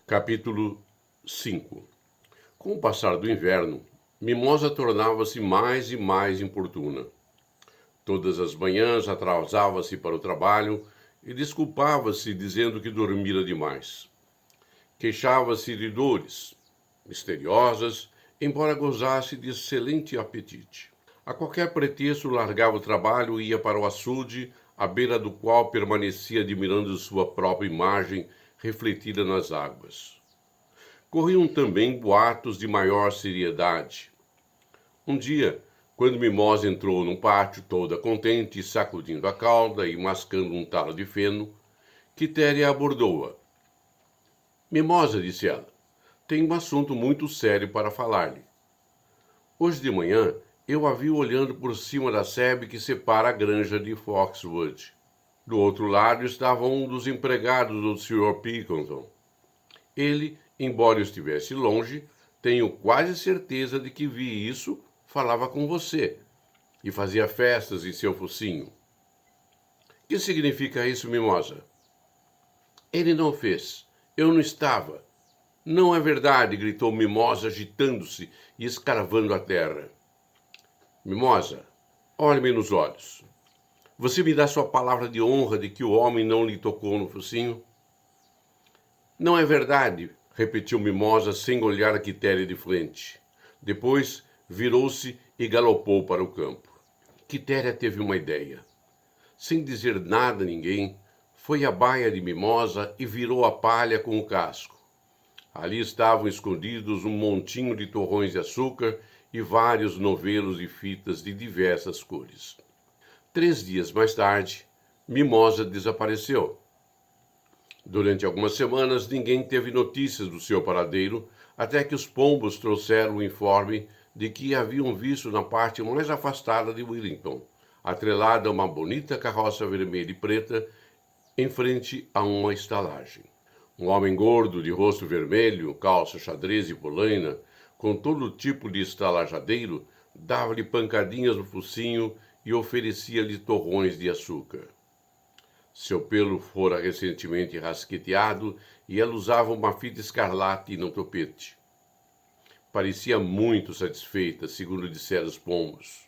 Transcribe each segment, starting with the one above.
Capítulo 5. Com o passar do inverno, Mimosa tornava-se mais e mais importuna. Todas as manhãs atrasava-se para o trabalho e desculpava-se dizendo que dormira demais. Queixava-se de dores misteriosas, embora gozasse de excelente apetite. A qualquer pretexto largava o trabalho e ia para o açude, à beira do qual permanecia admirando sua própria imagem refletida nas águas. Corriam também boatos de maior seriedade. Um dia, quando Mimosa entrou num pátio toda contente, sacudindo a cauda e mascando um talo de feno, Quitéria abordou-a. Mimosa, disse ela, tenho um assunto muito sério para falar-lhe. Hoje de manhã, eu a vi olhando por cima da sebe que separa a granja de Foxwood. Do outro lado estava um dos empregados do Sr. Pilkington. Ele, embora eu estivesse longe, tenho quase certeza de que vi isso, falava com você e fazia festas em seu focinho. Que significa isso, Mimosa? Ele não fez. Eu não estava. Não é verdade, gritou Mimosa, agitando-se e escaravando a terra. Mimosa, olhe-me nos olhos. Você me dá sua palavra de honra de que o homem não lhe tocou no focinho? Não é verdade, repetiu Mimosa sem olhar a Quitéria de frente. Depois virou-se e galopou para o campo. Quitéria teve uma ideia. Sem dizer nada a ninguém, foi à baia de Mimosa e virou a palha com o casco. Ali estavam escondidos um montinho de torrões de açúcar e vários novelos e fitas de diversas cores. 3 dias mais tarde, Mimosa desapareceu. Durante algumas semanas, ninguém teve notícias do seu paradeiro, até que os pombos trouxeram o informe de que a haviam visto na parte mais afastada de Wellington, atrelada a uma bonita carroça vermelha e preta, em frente a uma estalagem. Um homem gordo, de rosto vermelho, calça xadrez e polaina, com todo tipo de estalajadeiro, dava-lhe pancadinhas no focinho e oferecia-lhe torrões de açúcar. Seu pelo fora recentemente rasqueteado e ela usava uma fita escarlate no topete. Parecia muito satisfeita, segundo disseram os pombos.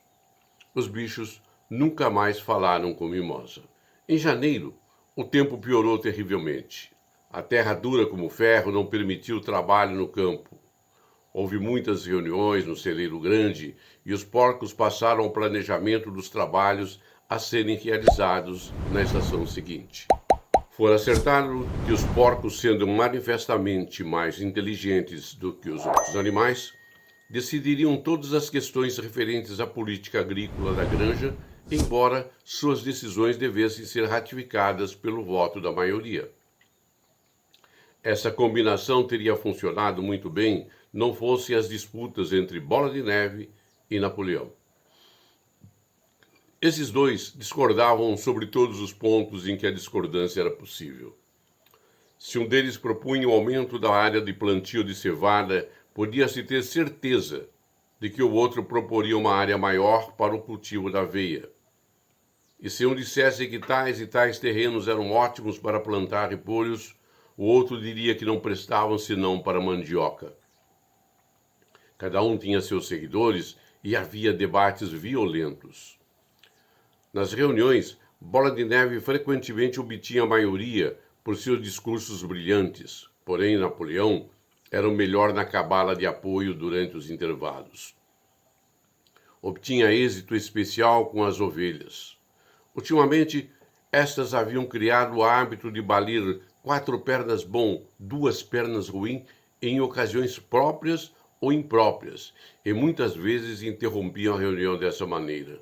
Os bichos nunca mais falaram com Mimosa. Em janeiro, o tempo piorou terrivelmente. A terra dura como ferro não permitiu trabalho no campo. Houve muitas reuniões no celeiro grande e os porcos passaram ao planejamento dos trabalhos a serem realizados na estação seguinte. Foi acertado que os porcos, sendo manifestamente mais inteligentes do que os outros animais, decidiriam todas as questões referentes à política agrícola da granja, embora suas decisões devessem ser ratificadas pelo voto da maioria. Essa combinação teria funcionado muito bem, não fossem as disputas entre Bola de Neve e Napoleão. Esses dois discordavam sobre todos os pontos em que a discordância era possível. Se um deles propunha o aumento da área de plantio de cevada, podia-se ter certeza de que o outro proporia uma área maior para o cultivo da aveia. E se um dissesse que tais e tais terrenos eram ótimos para plantar repolhos, o outro diria que não prestavam senão para mandioca. Cada um tinha seus seguidores e havia debates violentos. Nas reuniões, Bola de Neve frequentemente obtinha a maioria por seus discursos brilhantes, porém Napoleão era o melhor na cabala de apoio durante os intervalos. Obtinha êxito especial com as ovelhas. Ultimamente, estas haviam criado o hábito de balir 4 pernas bom, 2 pernas ruim, em ocasiões próprias ou impróprias, e muitas vezes interrompiam a reunião dessa maneira.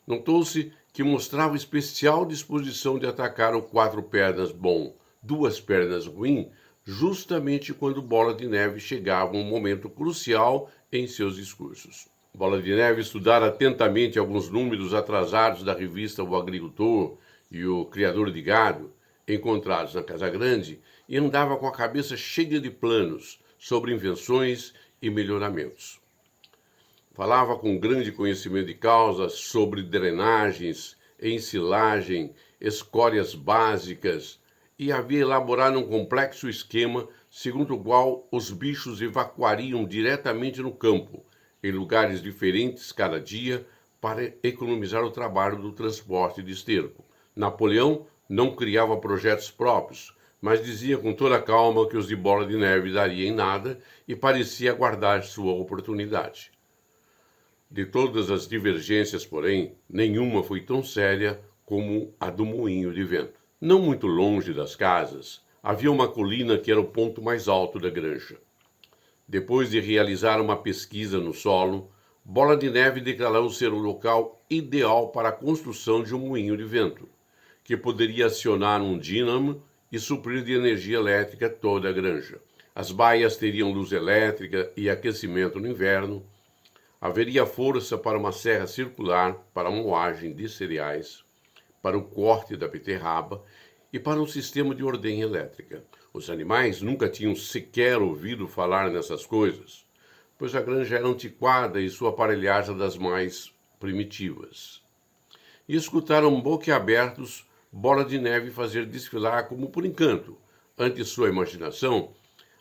Notou-se que mostrava especial disposição de atacar o 4 pernas bom, 2 pernas ruim, justamente quando Bola de Neve chegava um momento crucial em seus discursos. Bola de Neve estudara atentamente alguns números atrasados da revista O Agricultor e o Criador de Gado, encontrados na Casa Grande, e andava com a cabeça cheia de planos sobre invenções e melhoramentos. Falava com grande conhecimento de causa sobre drenagens, ensilagem, escórias básicas e havia elaborado um complexo esquema segundo o qual os bichos evacuariam diretamente no campo, em lugares diferentes cada dia, para economizar o trabalho do transporte de esterco. Napoleão não criava projetos próprios, mas dizia com toda a calma que os de Bola de Neve daria em nada e parecia aguardar sua oportunidade. De todas as divergências, porém, nenhuma foi tão séria como a do moinho de vento. Não muito longe das casas, havia uma colina que era o ponto mais alto da granja. Depois de realizar uma pesquisa no solo, Bola de Neve declarou ser o local ideal para a construção de um moinho de vento, que poderia acionar um dínamo e suprir de energia elétrica toda a granja. As baias teriam luz elétrica e aquecimento no inverno. Haveria força para uma serra circular para a moagem de cereais, para o corte da beterraba e para um sistema de ordem elétrica. Os animais nunca tinham sequer ouvido falar nessas coisas, pois a granja era antiquada e sua aparelhagem das mais primitivas. E escutaram boquiabertos Bola de Neve fazer desfilar como por encanto, ante sua imaginação,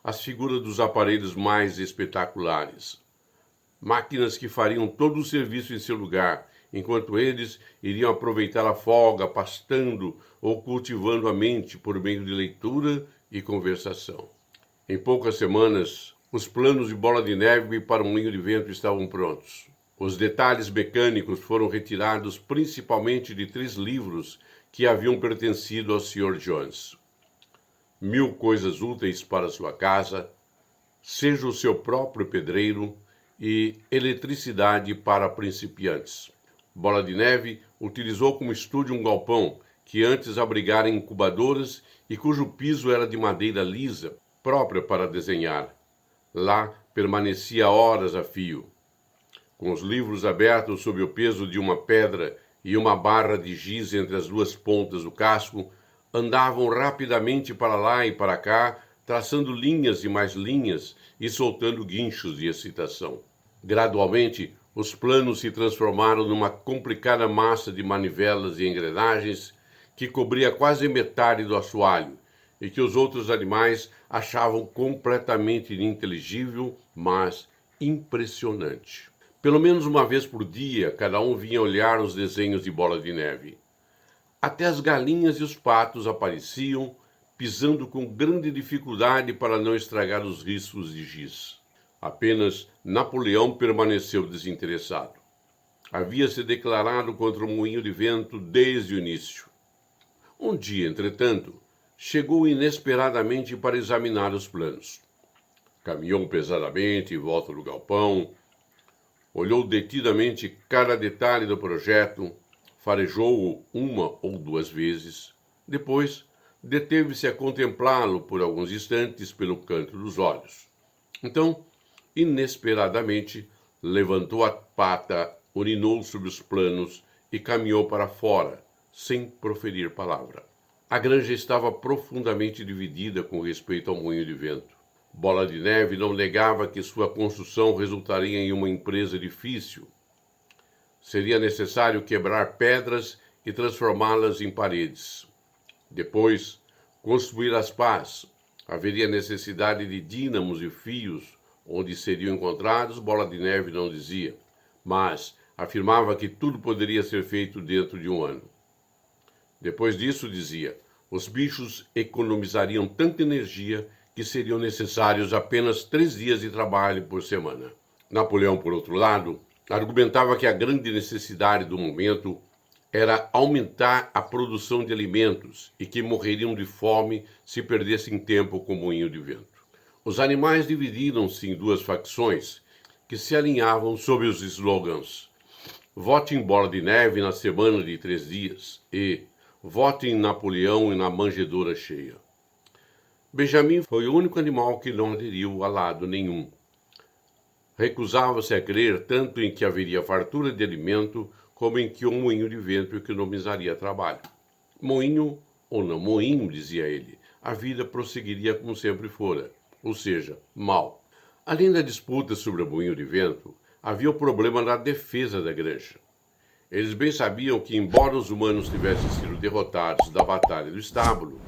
as figuras dos aparelhos mais espetaculares. Máquinas que fariam todo o serviço em seu lugar, enquanto eles iriam aproveitar a folga pastando ou cultivando a mente por meio de leitura e conversação. Em poucas semanas, os planos de Bola de Neve para o moinho de vento estavam prontos. Os detalhes mecânicos foram retirados principalmente de 3 livros que haviam pertencido ao Sr. Jones. 1000 coisas úteis para sua casa, Seja o seu próprio pedreiro e Eletricidade para principiantes. Bola de Neve utilizou como estúdio um galpão que antes abrigara incubadoras e cujo piso era de madeira lisa, própria para desenhar. Lá permanecia horas a fio. Com os livros abertos sob o peso de uma pedra e uma barra de giz entre as 2 pontas do casco, andavam rapidamente para lá e para cá, traçando linhas e mais linhas e soltando guinchos de excitação. Gradualmente, os planos se transformaram numa complicada massa de manivelas e engrenagens que cobria quase metade do assoalho e que os outros animais achavam completamente ininteligível, mas impressionante. Pelo menos uma vez por dia, cada um vinha olhar os desenhos de Bola de Neve. Até as galinhas e os patos apareciam, pisando com grande dificuldade para não estragar os riscos de giz. Apenas Napoleão permaneceu desinteressado. Havia se declarado contra o moinho de vento desde o início. Um dia, entretanto, chegou inesperadamente para examinar os planos. Caminhou pesadamente em volta do galpão, olhou detidamente cada detalhe do projeto, farejou-o 1 ou 2 vezes. Depois, deteve-se a contemplá-lo por alguns instantes pelo canto dos olhos. Então, inesperadamente, levantou a pata, urinou sobre os planos e caminhou para fora, sem proferir palavra. A granja estava profundamente dividida com respeito ao moinho de vento. Bola de Neve não negava que sua construção resultaria em uma empresa difícil. Seria necessário quebrar pedras e transformá-las em paredes. Depois, construir as pás. Haveria necessidade de dínamos e fios. Onde seriam encontrados, Bola de Neve não dizia, mas afirmava que tudo poderia ser feito dentro de 1 ano. Depois disso, dizia, os bichos economizariam tanta energia que seriam necessários apenas 3 dias de trabalho por semana. Napoleão, por outro lado, argumentava que a grande necessidade do momento era aumentar a produção de alimentos e que morreriam de fome se perdessem tempo com o moinho de vento. Os animais dividiram-se em 2 facções que se alinhavam sob os slogans: vote em Bola de Neve na semana de 3 dias e vote em Napoleão e na manjedoura cheia. Benjamin foi o único animal que não aderiu a lado nenhum. Recusava-se a crer tanto em que haveria fartura de alimento como em que um moinho de vento economizaria trabalho. Moinho ou não moinho, dizia ele, a vida prosseguiria como sempre fora, ou seja, mal. Além da disputa sobre o moinho de vento, havia o problema da defesa da granja. Eles bem sabiam que, embora os humanos tivessem sido derrotados da batalha do estábulo,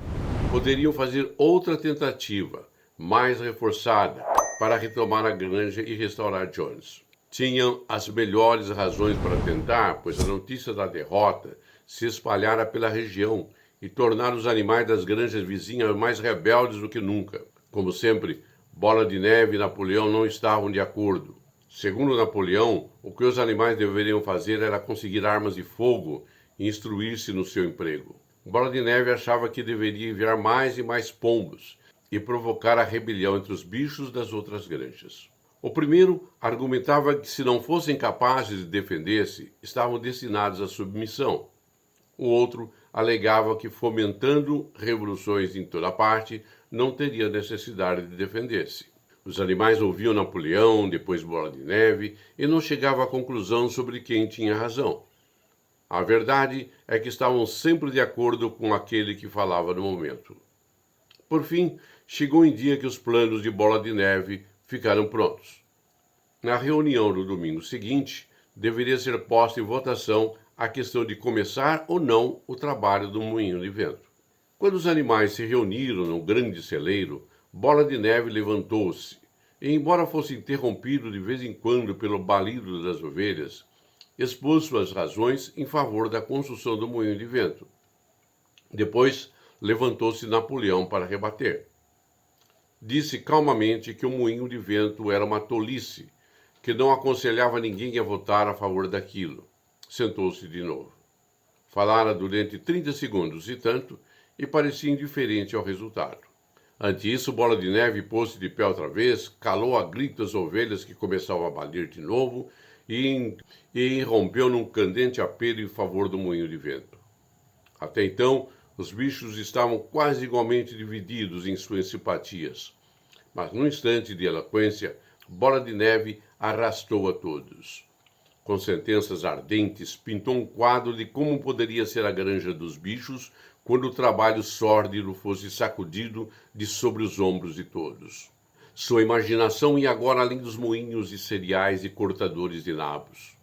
poderiam fazer outra tentativa, mais reforçada, para retomar a granja e restaurar Jones. Tinham as melhores razões para tentar, pois a notícia da derrota se espalhara pela região e tornara os animais das granjas vizinhas mais rebeldes do que nunca. Como sempre, Bola de Neve e Napoleão não estavam de acordo. Segundo Napoleão, o que os animais deveriam fazer era conseguir armas de fogo e instruir-se no seu emprego. Bola de Neve achava que deveria enviar mais e mais pombos e provocar a rebelião entre os bichos das outras granjas. O primeiro argumentava que, se não fossem capazes de defender-se, estavam destinados à submissão. O outro alegava que, fomentando revoluções em toda parte, não teria necessidade de defender-se. Os animais ouviam Napoleão, depois Bola de Neve, e não chegavam à conclusão sobre quem tinha razão. A verdade é que estavam sempre de acordo com aquele que falava no momento. Por fim, chegou um dia que os planos de Bola de Neve ficaram prontos. Na reunião do domingo seguinte, deveria ser posta em votação a questão de começar ou não o trabalho do moinho de vento. Quando os animais se reuniram no grande celeiro, Bola de Neve levantou-se e, embora fosse interrompido de vez em quando pelo balido das ovelhas, expôs suas razões em favor da construção do moinho de vento. Depois, levantou-se Napoleão para rebater. Disse calmamente que o moinho de vento era uma tolice, que não aconselhava ninguém a votar a favor daquilo. Sentou-se de novo. Falara durante 30 segundos e tanto, e parecia indiferente ao resultado. Ante isso, Bola de Neve pôs-se de pé outra vez, calou a grito as ovelhas que começavam a balir de novo e irrompeu num candente apelo em favor do moinho de vento. Até então, os bichos estavam quase igualmente divididos em suas simpatias. Mas num instante de eloquência, Bola de Neve arrastou a todos. Com sentenças ardentes, pintou um quadro de como poderia ser a granja dos bichos quando o trabalho sórdido fosse sacudido de sobre os ombros de todos. Sua imaginação ia agora além dos moinhos de cereais e cortadores de nabos.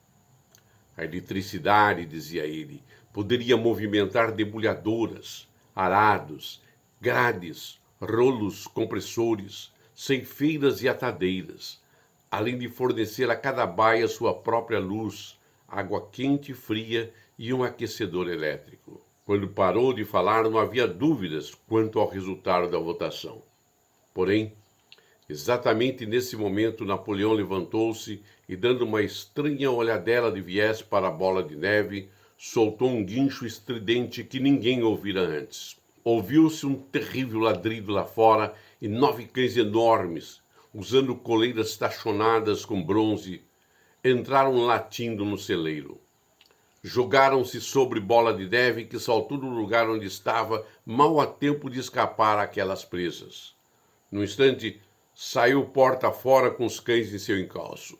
A eletricidade, dizia ele, poderia movimentar debulhadoras, arados, grades, rolos compressores, ceifeiras e atadeiras, além de fornecer a cada baia sua própria luz, água quente e fria e um aquecedor elétrico. Quando parou de falar, não havia dúvidas quanto ao resultado da votação. Porém, exatamente nesse momento, Napoleão levantou-se e, dando uma estranha olhadela de viés para a Bola de Neve, soltou um guincho estridente que ninguém ouvira antes. Ouviu-se um terrível ladrido lá fora e 9 cães enormes, usando coleiras tachonadas com bronze, entraram latindo no celeiro. Jogaram-se sobre Bola de Neve, que saltou do lugar onde estava, mal a tempo de escapar àquelas presas. No instante, saiu porta fora com os cães em seu encalço.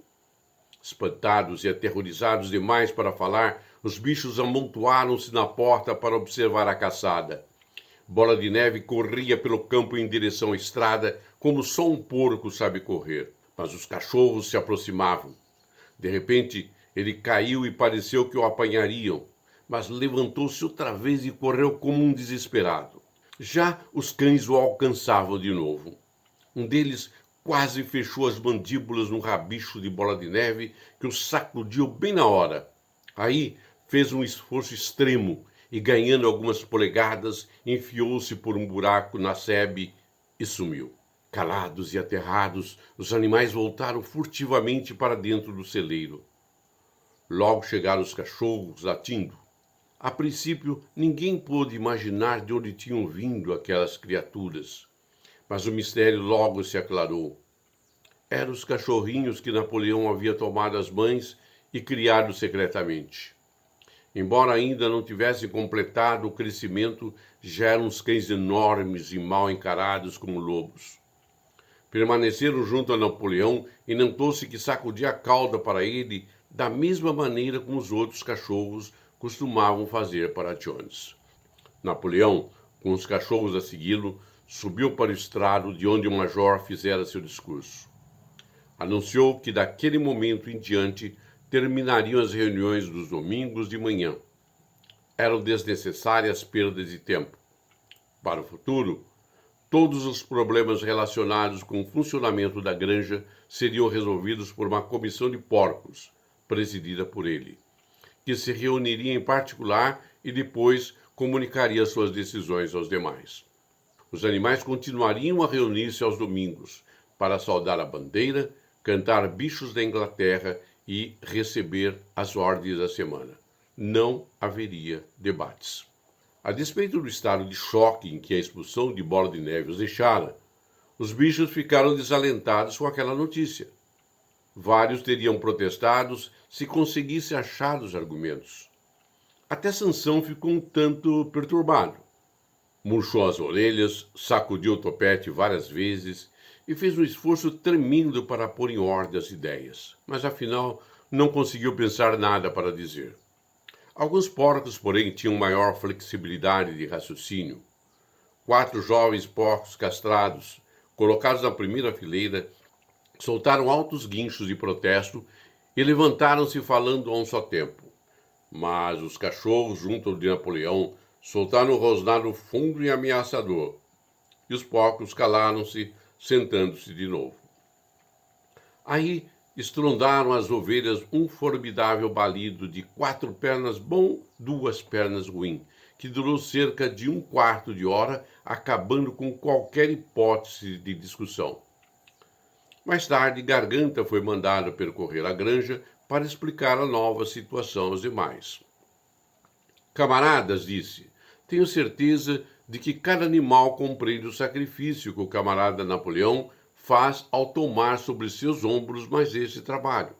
Espantados e aterrorizados demais para falar, os bichos amontoaram-se na porta para observar a caçada. Bola de Neve corria pelo campo em direção à estrada, como só um porco sabe correr. Mas os cachorros se aproximavam. De repente, ele caiu e pareceu que o apanhariam, mas levantou-se outra vez e correu como um desesperado. Já os cães o alcançavam de novo. Um deles quase fechou as mandíbulas no rabicho de Bola de Neve, que o sacudiu bem na hora. Aí fez um esforço extremo e, ganhando algumas polegadas, enfiou-se por um buraco na sebe e sumiu. Calados e aterrados, os animais voltaram furtivamente para dentro do celeiro. Logo chegaram os cachorros, latindo. A princípio, ninguém pôde imaginar de onde tinham vindo aquelas criaturas. Mas o mistério logo se aclarou. Eram os cachorrinhos que Napoleão havia tomado as mães e criado secretamente. Embora ainda não tivessem completado o crescimento, já eram uns cães enormes e mal encarados como lobos. Permaneceram junto a Napoleão e notou-se que sacudia a cauda para ele da mesma maneira como os outros cachorros costumavam fazer para Jones. Napoleão, com os cachorros a segui-lo, subiu para o estrado de onde o major fizera seu discurso. Anunciou que daquele momento em diante terminariam as reuniões dos domingos de manhã. Eram desnecessárias perdas de tempo. Para o futuro, todos os problemas relacionados com o funcionamento da granja seriam resolvidos por uma comissão de porcos, presidida por ele, que se reuniria em particular e depois comunicaria suas decisões aos demais. Os animais continuariam a reunir-se aos domingos para saudar a bandeira, cantar bichos da Inglaterra e receber as ordens da semana. Não haveria debates. A despeito do estado de choque em que a expulsão de Bola de Neve os deixara, os bichos ficaram desalentados com aquela notícia. Vários teriam protestado se conseguisse achar os argumentos. Até Sansão ficou um tanto perturbado. Murchou as orelhas, sacudiu o topete várias vezes e fez um esforço tremendo para pôr em ordem as ideias. Mas, afinal, não conseguiu pensar nada para dizer. Alguns porcos, porém, tinham maior flexibilidade de raciocínio. 4 jovens porcos castrados, colocados na primeira fileira, soltaram altos guinchos de protesto e levantaram-se falando a um só tempo. Mas os cachorros junto de Napoleão soltaram um rosnado fundo e ameaçador, e os porcos calaram-se, sentando-se de novo. Aí estrondaram as ovelhas um formidável balido de 4 pernas bom, 2 pernas ruim, que durou cerca de 1/4 de hora, acabando com qualquer hipótese de discussão. Mais tarde, Garganta foi mandado percorrer a granja para explicar a nova situação aos demais. Camaradas, disse, tenho certeza de que cada animal compreende o sacrifício que o camarada Napoleão faz ao tomar sobre seus ombros mais esse trabalho.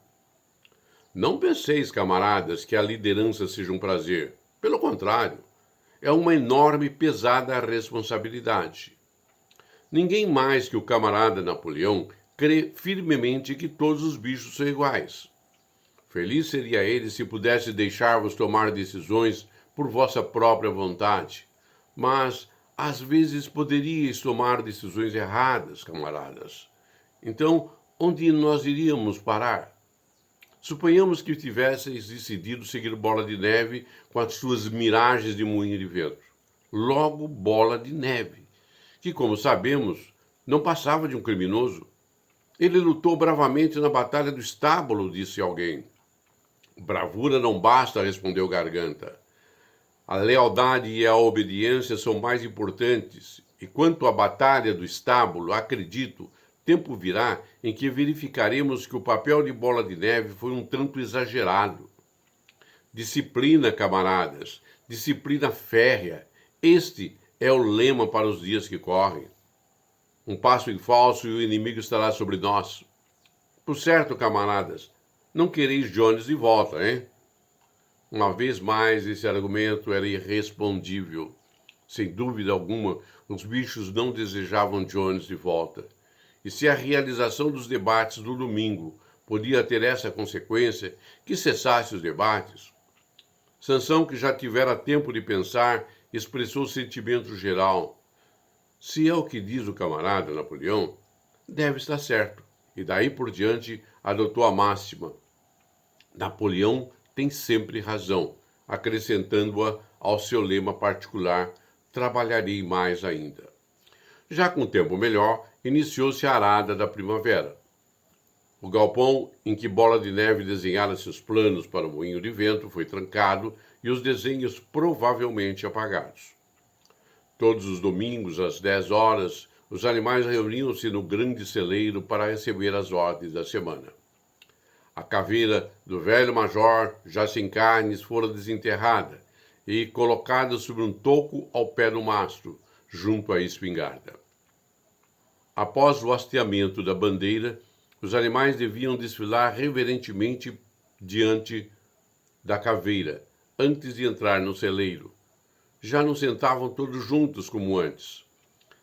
Não penseis, camaradas, que a liderança seja um prazer. Pelo contrário, é uma enorme e pesada responsabilidade. Ninguém mais que o camarada Napoleão crê firmemente que todos os bichos são iguais. Feliz seria ele se pudesse deixar-vos tomar decisões por vossa própria vontade, mas às vezes poderíeis tomar decisões erradas, camaradas. Então, onde nós iríamos parar? Suponhamos que tivesseis decidido seguir Bola de Neve com as suas miragens de moinho de vento. Logo, Bola de Neve, que, como sabemos, não passava de um criminoso. Ele lutou bravamente na Batalha do Estábulo, disse alguém. Bravura não basta, respondeu Garganta. A lealdade e a obediência são mais importantes, e quanto à Batalha do Estábulo, acredito, tempo virá em que verificaremos que o papel de Bola de Neve foi um tanto exagerado. Disciplina, camaradas, disciplina férrea. Este é o lema para os dias que correm. Um passo em falso e o inimigo estará sobre nós. Por certo, camaradas, não quereis Jones de volta, hein? Uma vez mais, esse argumento era irrespondível. Sem dúvida alguma, os bichos não desejavam Jones de volta. E se a realização dos debates do domingo podia ter essa consequência, que cessasse os debates. Sansão, que já tivera tempo de pensar, expressou o sentimento geral. Se é o que diz o camarada Napoleão, deve estar certo. E daí por diante adotou a máxima. Napoleão tem sempre razão, acrescentando-a ao seu lema particular, trabalharei mais ainda. Já com tempo melhor, iniciou-se a arada da primavera. O galpão em que Bola de Neve desenhara seus planos para o moinho de vento foi trancado e os desenhos provavelmente apagados. Todos os domingos, às 10 horas, os animais reuniam-se no grande celeiro para receber as ordens da semana. A caveira do velho major, já sem carnes, fora desenterrada e colocada sobre um toco ao pé do mastro, junto à espingarda. Após o hasteamento da bandeira, os animais deviam desfilar reverentemente diante da caveira, antes de entrar no celeiro. Já não sentavam todos juntos como antes.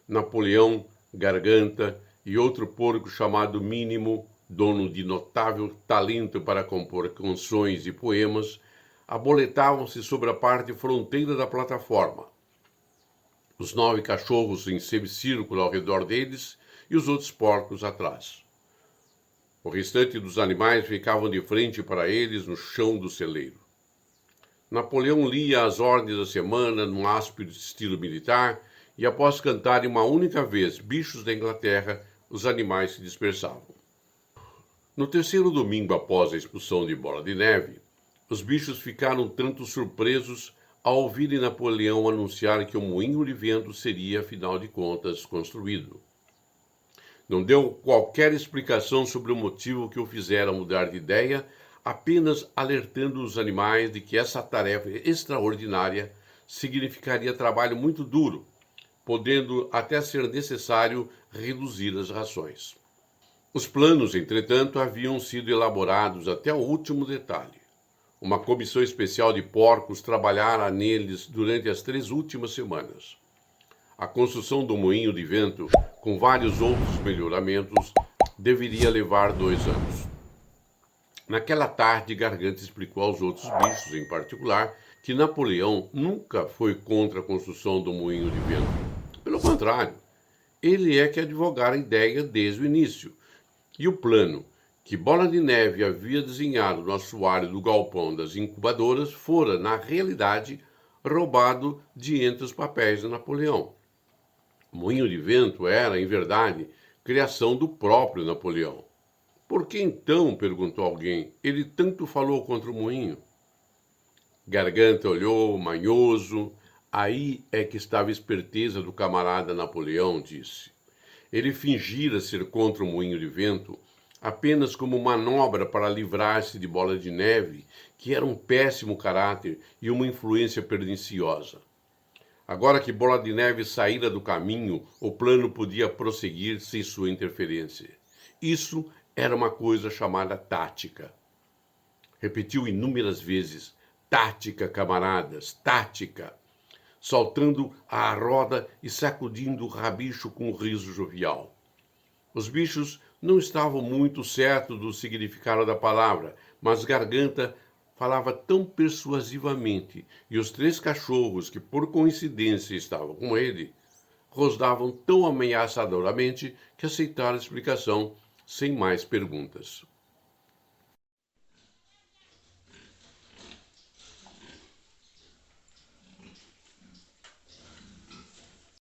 Napoleão, Garganta e outro porco chamado Mínimo, dono de notável talento para compor canções e poemas, aboletavam-se sobre a parte fronteira da plataforma. Os 9 cachorros em semicírculo ao redor deles e os outros porcos atrás. O restante dos animais ficavam de frente para eles no chão do celeiro. Napoleão lia as ordens da semana num áspero estilo militar e após cantarem uma única vez Bichos da Inglaterra, os animais se dispersavam. No terceiro domingo após a expulsão de Bola de Neve, os bichos ficaram tanto surpresos ao ouvirem Napoleão anunciar que o moinho de vento seria, afinal de contas, construído. Não deu qualquer explicação sobre o motivo que o fizera mudar de ideia, apenas alertando os animais de que essa tarefa extraordinária significaria trabalho muito duro, podendo até ser necessário reduzir as rações. Os planos, entretanto, haviam sido elaborados até o último detalhe. Uma comissão especial de porcos trabalhara neles durante as 3 últimas semanas. A construção do moinho de vento, com vários outros melhoramentos, deveria levar 2 anos. Naquela tarde, Garganta explicou aos outros bichos, em particular, que Napoleão nunca foi contra a construção do moinho de vento. Pelo contrário, ele é que advogara a ideia desde o início. E o plano que Bola de Neve havia desenhado no assoalho do galpão das incubadoras fora, na realidade, roubado de entre os papéis de Napoleão. O moinho de vento era, em verdade, criação do próprio Napoleão. Por que então, perguntou alguém, ele tanto falou contra o moinho? Garganta olhou, manhoso. Aí é que estava a esperteza do camarada Napoleão, disse. Ele fingira ser contra o moinho de vento apenas como manobra para livrar-se de Bola de Neve, que era um péssimo caráter e uma influência perniciosa. Agora que Bola de Neve saíra do caminho, o plano podia prosseguir sem sua interferência. Isso era uma coisa chamada tática. Repetiu inúmeras vezes, tática, camaradas, tática, saltando à roda e sacudindo o rabicho com um riso jovial. Os bichos não estavam muito certos do significado da palavra, mas Garganta falava tão persuasivamente e os 3 cachorros, que por coincidência estavam com ele, rosnavam tão ameaçadoramente que aceitaram a explicação sem mais perguntas.